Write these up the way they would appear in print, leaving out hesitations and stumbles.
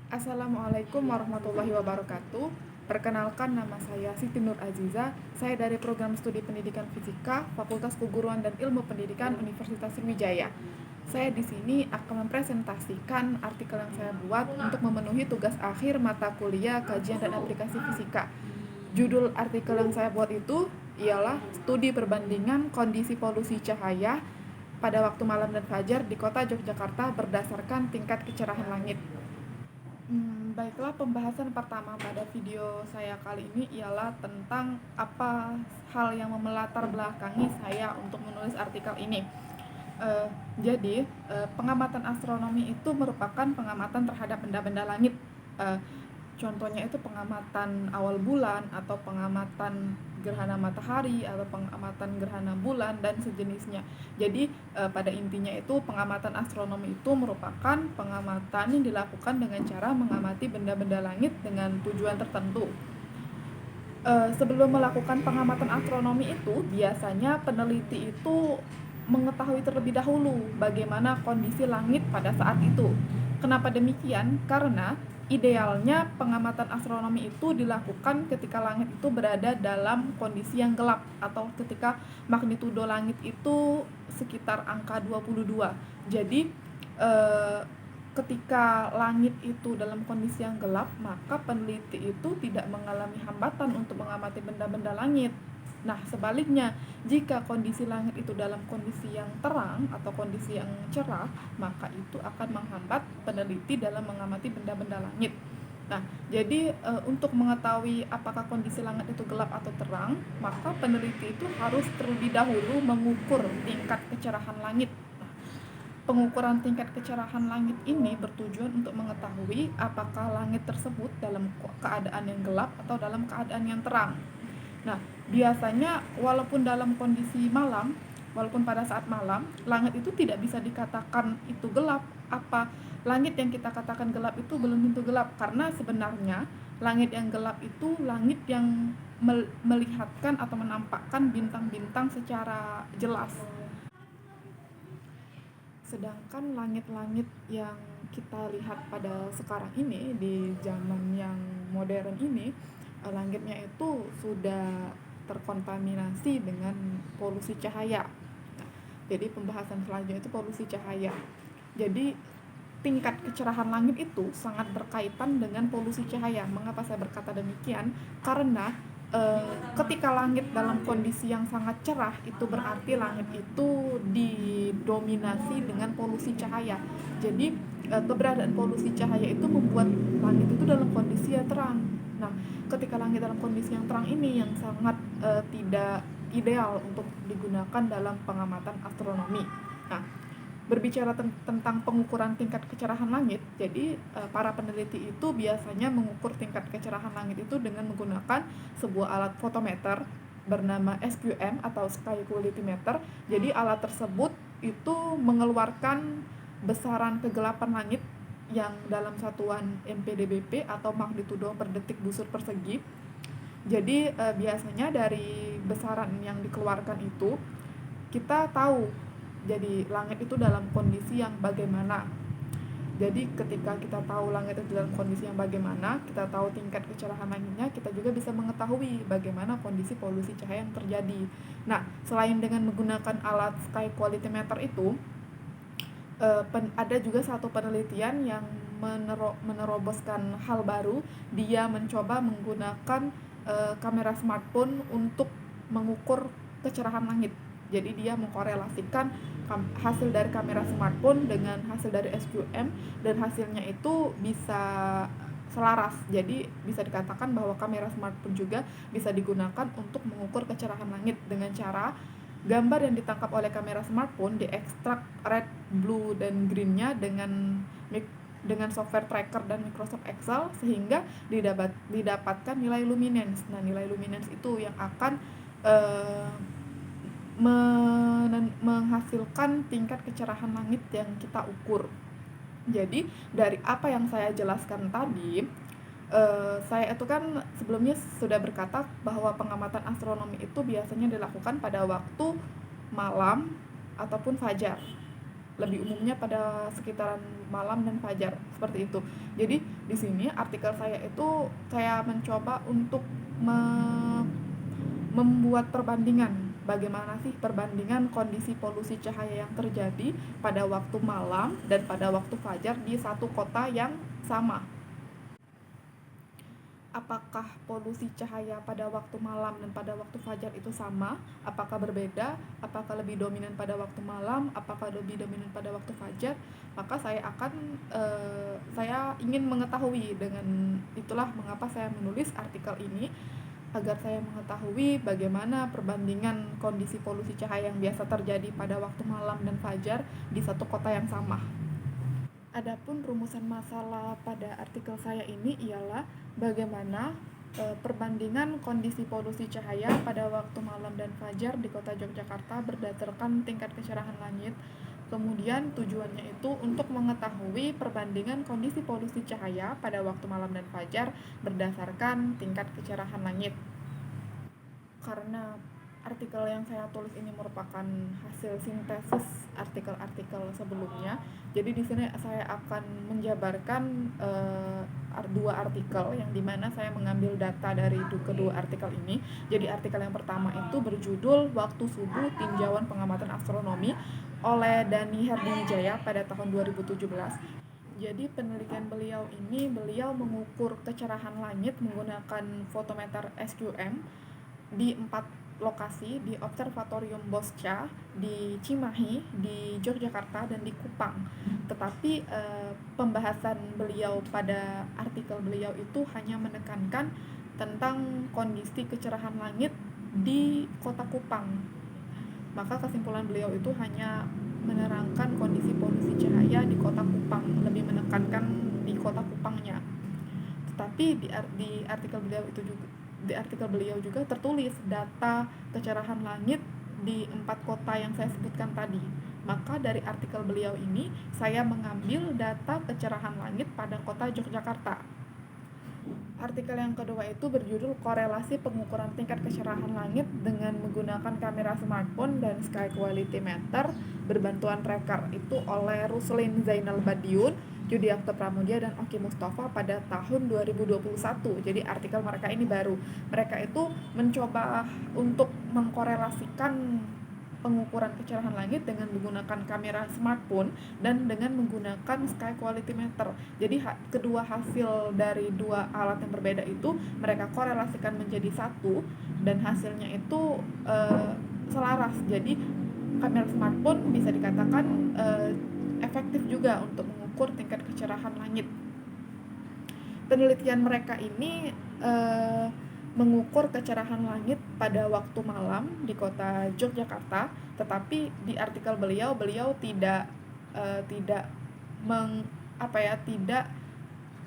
Assalamualaikum warahmatullahi wabarakatuh. Perkenalkan, nama saya Siti Nur Aziza. Saya dari Program Studi Pendidikan Fisika, Fakultas Keguruan dan Ilmu Pendidikan Universitas Sriwijaya. Saya di sini akan mempresentasikan artikel yang saya buat untuk memenuhi tugas akhir mata kuliah Kajian dan Aplikasi Fisika. Judul artikel yang saya buat itu ialah Studi Perbandingan Kondisi Polusi Cahaya pada waktu malam dan fajar di Kota Yogyakarta berdasarkan tingkat kecerahan langit. Baiklah, pembahasan pertama pada video saya kali ini ialah tentang apa hal yang memelatar belakangi saya untuk menulis artikel ini. Pengamatan astronomi itu merupakan pengamatan terhadap benda-benda langit. Eh, Contohnya itu pengamatan awal bulan atau pengamatan gerhana matahari atau pengamatan gerhana bulan dan sejenisnya. Jadi pada intinya itu pengamatan astronomi itu merupakan pengamatan yang dilakukan dengan cara mengamati benda-benda langit dengan tujuan tertentu. Sebelum melakukan pengamatan astronomi itu, biasanya peneliti itu mengetahui terlebih dahulu bagaimana kondisi langit pada saat itu. Kenapa demikian? Karena idealnya pengamatan astronomi itu dilakukan ketika langit itu berada dalam kondisi yang gelap atau ketika magnitudo langit itu sekitar angka 22. Jadi eh, ketika langit itu dalam kondisi yang gelap, maka peneliti itu tidak mengalami hambatan untuk mengamati benda-benda langit. Nah, sebaliknya, jika kondisi langit itu dalam kondisi yang terang atau kondisi yang cerah, maka itu akan menghambat peneliti dalam mengamati benda-benda langit. Nah, jadi untuk mengetahui apakah kondisi langit itu gelap atau terang, maka peneliti itu harus terlebih dahulu mengukur tingkat kecerahan langit. Pengukuran tingkat kecerahan langit ini bertujuan untuk mengetahui apakah langit tersebut dalam keadaan yang gelap atau dalam keadaan yang terang. Nah, biasanya walaupun dalam kondisi malam, walaupun pada saat malam, langit itu tidak bisa dikatakan itu gelap. Langit yang kita katakan gelap itu belum tentu gelap, karena sebenarnya langit yang gelap itu langit yang melihatkan atau menampakkan bintang-bintang secara jelas. Sedangkan langit-langit yang kita lihat pada sekarang ini, di zaman yang modern ini, langitnya itu sudah terkontaminasi dengan polusi cahaya. Nah, jadi pembahasan selanjutnya itu polusi cahaya. Jadi tingkat kecerahan langit itu sangat berkaitan dengan polusi cahaya. Mengapa saya berkata demikian? Karena ketika langit dalam kondisi yang sangat cerah, itu berarti langit itu didominasi dengan polusi cahaya. Jadi keberadaan polusi cahaya itu membuat langit itu dalam kondisi yang terang. Nah, ketika langit dalam kondisi yang terang ini yang sangat tidak ideal untuk digunakan dalam pengamatan astronomi. Nah, berbicara tentang pengukuran tingkat kecerahan langit, jadi para peneliti itu biasanya mengukur tingkat kecerahan langit itu dengan menggunakan sebuah alat fotometer bernama SQM atau Sky Quality Meter. Jadi alat tersebut itu mengeluarkan besaran kegelapan langit yang dalam satuan MPDBP atau magnitudo per detik busur persegi. Jadi biasanya dari besaran yang dikeluarkan itu kita tahu jadi langit itu dalam kondisi yang bagaimana. Jadi ketika kita tahu langit itu dalam kondisi yang bagaimana, kita tahu tingkat kecerahan langitnya, kita juga bisa mengetahui bagaimana kondisi polusi cahaya yang terjadi. Nah, selain dengan menggunakan alat Sky Quality Meter itu, ada juga satu penelitian yang meneroboskan hal baru. Dia mencoba menggunakan kamera smartphone untuk mengukur kecerahan langit. Jadi dia mengkorelasikan hasil dari kamera smartphone dengan hasil dari SQM, dan hasilnya itu bisa selaras. Jadi bisa dikatakan bahwa kamera smartphone juga bisa digunakan untuk mengukur kecerahan langit dengan cara gambar yang ditangkap oleh kamera smartphone diekstrak red, blue, dan green-nya dengan software tracker dan Microsoft Excel, sehingga didapatkan nilai luminance. Nah, nilai luminance itu yang akan menghasilkan tingkat kecerahan langit yang kita ukur. Jadi dari apa yang saya jelaskan tadi, saya itu kan sebelumnya sudah berkata bahwa pengamatan astronomi itu biasanya dilakukan pada waktu malam ataupun fajar. lebih umumnya pada sekitaran malam dan fajar seperti itu. Jadi di sini artikel saya itu saya mencoba untuk membuat perbandingan, bagaimana sih perbandingan kondisi polusi cahaya yang terjadi pada waktu malam dan pada waktu fajar di satu kota yang sama. Apakah polusi cahaya pada waktu malam dan pada waktu fajar itu sama? Apakah berbeda? Apakah lebih dominan pada waktu malam? Apakah lebih dominan pada waktu fajar? Maka saya ingin mengetahui, dengan itulah mengapa saya menulis artikel ini, agar saya mengetahui bagaimana perbandingan kondisi polusi cahaya yang biasa terjadi pada waktu malam dan fajar di satu kota yang sama. Adapun rumusan masalah pada artikel saya ini ialah bagaimana perbandingan kondisi polusi cahaya pada waktu malam dan fajar di kota Yogyakarta berdasarkan tingkat kecerahan langit. Kemudian tujuannya itu untuk mengetahui perbandingan kondisi polusi cahaya pada waktu malam dan fajar berdasarkan tingkat kecerahan langit. Karena artikel yang saya tulis ini merupakan hasil sintesis artikel-artikel sebelumnya, jadi di sini saya akan menjabarkan dua artikel yang dimana saya mengambil data dari kedua artikel ini. Jadi artikel yang pertama itu berjudul Waktu Subuh Tinjauan Pengamatan Astronomi oleh Dani Herdiwijaya pada tahun 2017. Jadi penelitian beliau mengukur kecerahan langit menggunakan fotometer SQM di 4 lokasi, di Observatorium Bosca, di Cimahi, di Yogyakarta, dan di Kupang. Tetapi pembahasan beliau pada artikel beliau itu hanya menekankan tentang kondisi kecerahan langit di kota Kupang. Maka kesimpulan beliau itu hanya menerangkan kondisi polusi cahaya di kota Kupang, lebih menekankan di kota Kupangnya. Tetapi di artikel beliau juga tertulis data kecerahan langit di 4 kota yang saya sebutkan tadi. Maka dari artikel beliau ini saya mengambil data kecerahan langit pada kota Yogyakarta. Artikel yang kedua itu berjudul Korelasi Pengukuran Tingkat Kecerahan Langit dengan Menggunakan Kamera Smartphone dan Sky Quality Meter Berbantuan Tracker, itu oleh Ruslin Zainal Badiun, Yudiakto Pramudia, dan Oki Mustafa pada tahun 2021. Jadi artikel mereka ini baru. Mereka itu mencoba untuk mengkorelasikan pengukuran kecerahan langit dengan menggunakan kamera smartphone dan dengan menggunakan sky quality meter. Jadi kedua hasil dari dua alat yang berbeda itu mereka korelasikan menjadi satu, dan hasilnya itu selaras. Jadi kamera smartphone bisa dikatakan efektif juga untuk mengukur tingkat kecerahan langit. Penelitian mereka ini mengukur kecerahan langit pada waktu malam di kota Yogyakarta, tetapi di artikel beliau tidak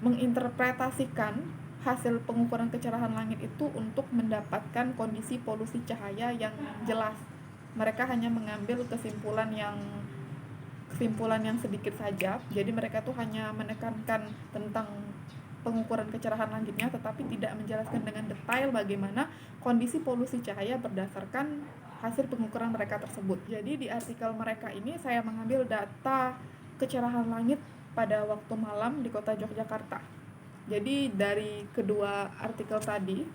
menginterpretasikan hasil pengukuran kecerahan langit itu untuk mendapatkan kondisi polusi cahaya yang jelas. Mereka hanya mengambil kesimpulan yang sedikit saja. Jadi mereka tuh hanya menekankan tentang pengukuran kecerahan langitnya, tetapi tidak menjelaskan dengan detail bagaimana kondisi polusi cahaya berdasarkan hasil pengukuran mereka tersebut. Jadi di artikel mereka ini saya mengambil data kecerahan langit pada waktu malam di kota Yogyakarta. Jadi dari kedua artikel tadi,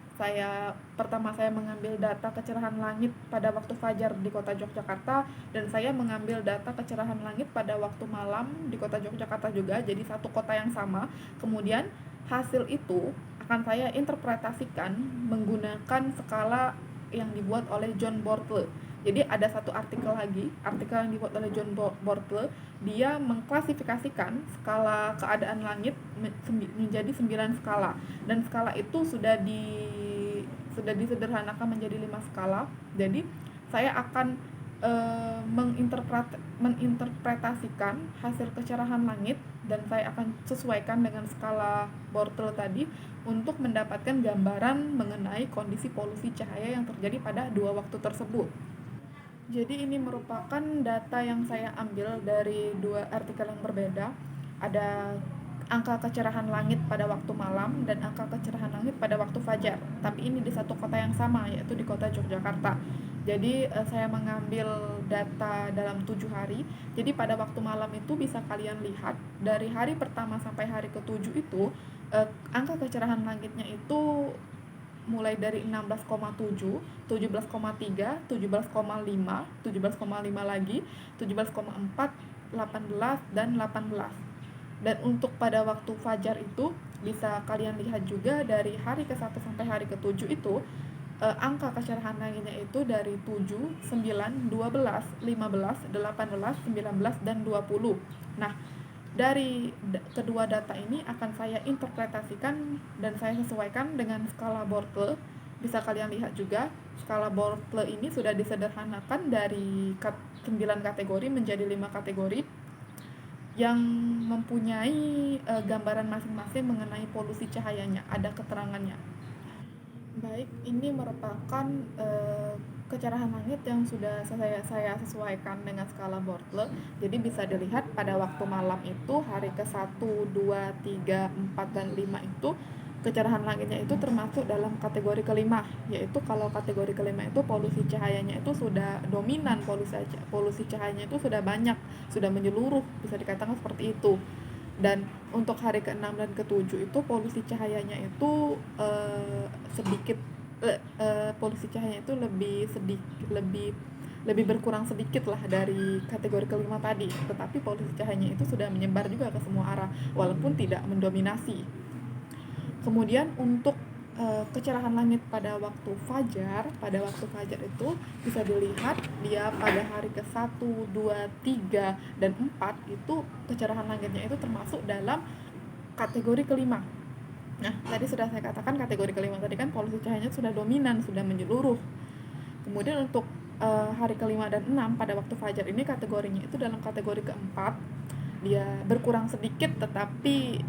pertama saya mengambil data kecerahan langit pada waktu fajar di kota Yogyakarta, dan saya mengambil data kecerahan langit pada waktu malam di kota Yogyakarta juga, jadi satu kota yang sama. Kemudian hasil itu akan saya interpretasikan menggunakan skala yang dibuat oleh John Bortle. Jadi ada satu artikel yang dibuat oleh John Bortle. Dia mengklasifikasikan skala keadaan langit menjadi 9 skala, dan skala itu sudah disederhanakan menjadi 5 skala. Jadi saya akan menginterpretasikan hasil kecerahan langit, dan saya akan sesuaikan dengan skala Bortle tadi untuk mendapatkan gambaran mengenai kondisi polusi cahaya yang terjadi pada dua waktu tersebut. Jadi ini merupakan data yang saya ambil dari dua artikel yang berbeda. Ada angka kecerahan langit pada waktu malam dan angka kecerahan langit pada waktu fajar. Tapi ini di satu kota yang sama, yaitu di kota Yogyakarta. Jadi saya mengambil data dalam 7 hari. Jadi pada waktu malam itu bisa kalian lihat dari hari pertama sampai hari ke-7 itu angka kecerahan langitnya itu mulai dari 16,7, 17,3, 17,5, 17,5 lagi, 17,4, 18 dan 18. Dan untuk pada waktu fajar itu bisa kalian lihat juga dari hari ke-1 sampai hari ke-7 itu angka kecerahan langitnya itu dari 7, 9, 12, 15, 18, 19 dan 20. Nah, dari kedua data ini akan saya interpretasikan dan saya sesuaikan dengan skala Bortle. Bisa kalian lihat juga skala Bortle ini sudah disederhanakan dari 9 kategori menjadi 5 kategori yang mempunyai gambaran masing-masing mengenai polusi cahayanya, ada keterangannya. Baik, ini merupakan kecerahan langit yang sudah saya sesuaikan dengan skala Bortle. Jadi bisa dilihat pada waktu malam itu hari ke-1, 2, 3, 4, dan 5 itu kecerahan langitnya itu termasuk dalam kategori kelima, yaitu kalau kategori kelima itu polusi cahayanya itu sudah dominan, polusi cahayanya itu sudah banyak, sudah menyeluruh, bisa dikatakan seperti itu. Dan untuk hari ke-6 dan ke-7 itu polusi cahayanya itu sedikit polusi cahayanya itu lebih berkurang sedikit lah dari kategori kelima tadi, tetapi polusi cahayanya itu sudah menyebar juga ke semua arah walaupun tidak mendominasi. Kemudian untuk kecerahan langit pada waktu fajar itu bisa dilihat dia pada hari ke-1, 2, 3, dan 4 itu kecerahan langitnya itu termasuk dalam kategori kelima. Nah, tadi sudah saya katakan kategori kelima tadi kan polusi cahayanya sudah dominan, sudah menyeluruh. Kemudian untuk hari kelima dan 6 pada waktu fajar ini kategorinya itu dalam kategori keempat. Dia berkurang sedikit tetapi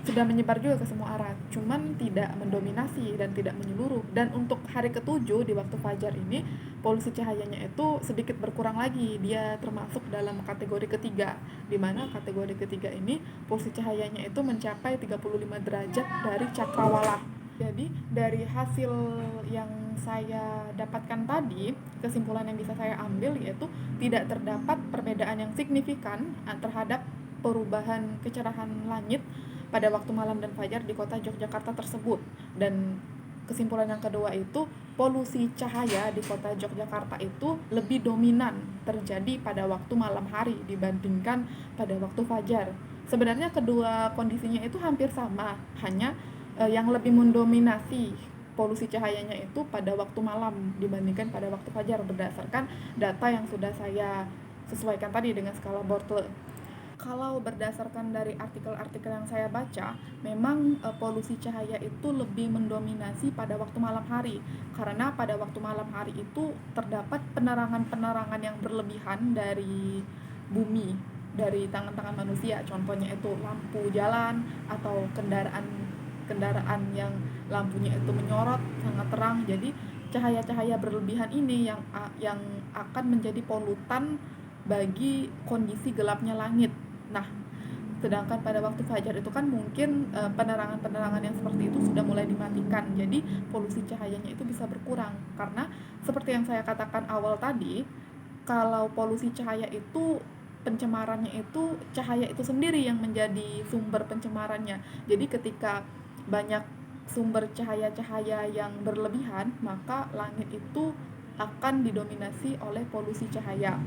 sudah menyebar juga ke semua arah, cuman tidak mendominasi dan tidak menyeluruh. Dan untuk hari ke-7 di waktu fajar ini polusi cahayanya itu sedikit berkurang lagi, dia termasuk dalam kategori ketiga, di mana kategori ketiga ini polusi cahayanya itu mencapai 35 derajat dari cakrawala. Jadi dari hasil yang saya dapatkan tadi, kesimpulan yang bisa saya ambil yaitu tidak terdapat perbedaan yang signifikan terhadap perubahan kecerahan langit pada waktu malam dan fajar di kota Yogyakarta tersebut. Dan kesimpulan yang kedua itu polusi cahaya di kota Yogyakarta itu lebih dominan terjadi pada waktu malam hari dibandingkan pada waktu fajar. Sebenarnya kedua kondisinya itu hampir sama, hanya yang lebih mendominasi polusi cahayanya itu pada waktu malam dibandingkan pada waktu fajar berdasarkan data yang sudah saya sesuaikan tadi dengan skala Bortle. Kalau berdasarkan dari artikel-artikel yang saya baca, memang polusi cahaya itu lebih mendominasi pada waktu malam hari. Karena pada waktu malam hari itu terdapat penerangan-penerangan yang berlebihan dari bumi, dari tangan-tangan manusia. Contohnya itu lampu jalan atau kendaraan yang lampunya itu menyorot sangat terang. Jadi cahaya-cahaya berlebihan ini yang akan menjadi polutan bagi kondisi gelapnya langit. Nah, sedangkan pada waktu fajar itu kan mungkin penerangan-penerangan yang seperti itu sudah mulai dimatikan. Jadi polusi cahayanya itu bisa berkurang karena seperti yang saya katakan awal tadi, kalau polusi cahaya itu pencemarannya itu cahaya itu sendiri yang menjadi sumber pencemarannya. Jadi ketika banyak sumber cahaya-cahaya yang berlebihan, maka langit itu akan didominasi oleh polusi cahaya.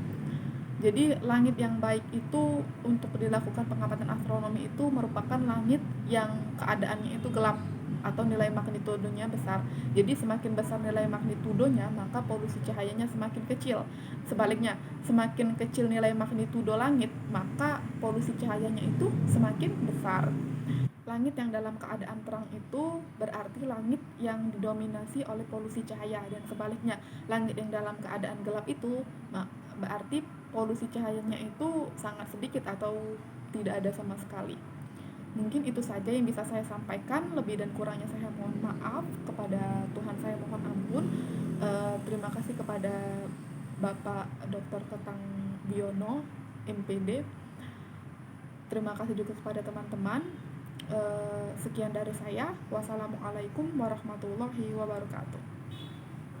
Jadi langit yang baik itu untuk dilakukan pengamatan astronomi itu merupakan langit yang keadaannya itu gelap atau nilai magnitudonya besar. Jadi semakin besar nilai magnitudonya, maka polusi cahayanya semakin kecil. Sebaliknya, semakin kecil nilai magnitudo langit, maka polusi cahayanya itu semakin besar. Langit yang dalam keadaan terang itu berarti langit yang didominasi oleh polusi cahaya, dan sebaliknya langit yang dalam keadaan gelap itu berarti polusi cahayanya itu sangat sedikit atau tidak ada sama sekali. Mungkin itu saja yang bisa saya sampaikan, lebih dan kurangnya saya mohon maaf, kepada Tuhan saya mohon ampun. Terima kasih kepada Bapak Dr. Tetang Biono, MPD. Terima kasih juga kepada teman-teman. Sekian dari saya. Wassalamualaikum warahmatullahi wabarakatuh.